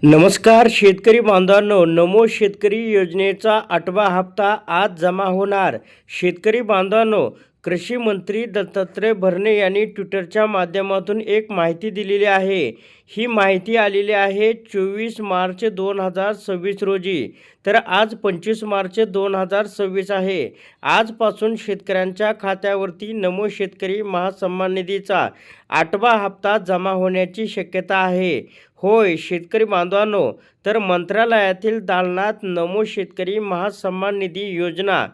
नमस्कार शेतकरी बांधवांनो, नमो शेतकरी योजनेचा 8वा हप्ता आज जमा होणार. शेतकरी बांधवांनो, कृषी मंत्री दत्तात्रय भरणे यांनी ट्विटरच्या माध्यमातून एक माहिती दिलेली आहे. ही माहिती आलेली आहे 24 मार्च 2026 रोजी. तर आज 25 मार्च 2026 आहे. आजपासून शेतकऱ्यांच्या खात्यावरती नमो शेतकरी महासन्मान निधीचा 8वा हप्ता जमा होण्याची शक्यता आहे. होय शेतकरी बांधवांनो, तर मंत्रालयातील दालनात नमो शेतकरी महासन्मान निधी योजना,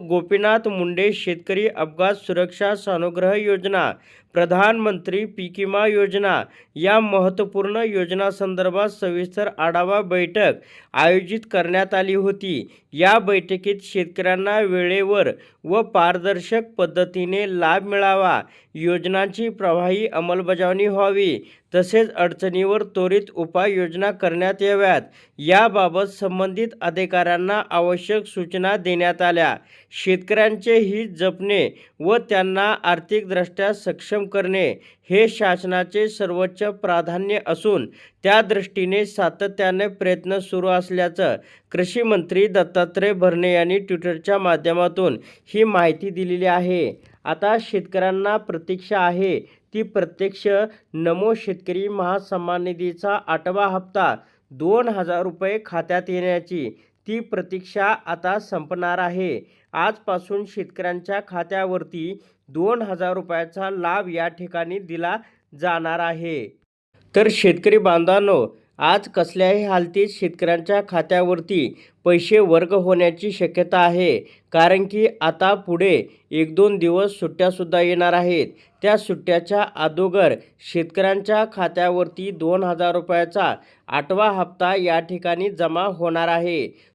गोपीनाथ मुंडे शेतकरी अपघात सुरक्षा सानुग्रह योजना, प्रधानमंत्री पीक विमा योजना या महत्त्वपूर्ण योजनांसंदर्भात सविस्तर आढावा बैठक आयोजित करण्यात आली होती. या बैठकीत शेतकऱ्यांना वेळेवर व पारदर्शक पद्धतीने लाभ मिळावा, योजनांची प्रभावी अंमलबजावणी व्हावी, तसेच अडचणीवर त्वरित उपाययोजना करण्यात याव्यात, याबाबत संबंधित अधिकाऱ्यांना आवश्यक सूचना देण्यात आल्या. शेतकऱ्यांचे हित जपणे व त्यांना आर्थिकदृष्ट्या सक्षम करणे हे शासनाचे सर्वोच्च प्राधान्य असून त्या दृष्टीने सातत्याने प्रयत्न सुरू असल्याचं कृषी मंत्री दत्तात्रय भरणे यांनी ट्विटरच्या माध्यमातून ही माहिती दिलेली आहे. आता शेतकऱ्यांना प्रतीक्षा आहे ती प्रत्यक्ष नमो शेतकरी महासन्मान निधीचा 8वा हप्ता 2,000 रुपये खात्यात येण्याची. ती प्रतीक्षा आता संपणार आहे. आजपासून शेतकऱ्यांच्या खात्यावरती 2,000 रुपयाचा लाभ या ठिकाणी दिला जाणार आहे. तर शेतकरी बांधवांनो, आज कसल्याही हालतीत शेतकऱ्यांच्या खात्यावरती पैसे वर्ग होण्याची शक्यता आहे. कारण की आता पुढे 1-2 दिवस सुट्ट्यासुद्धा येणार आहेत. त्या सुट्ट्याच्या अगोदर शेतकऱ्यांच्या खात्यावरती 2,000 रुपयाचा 8वा हप्ता या ठिकाणी जमा होणार आहे.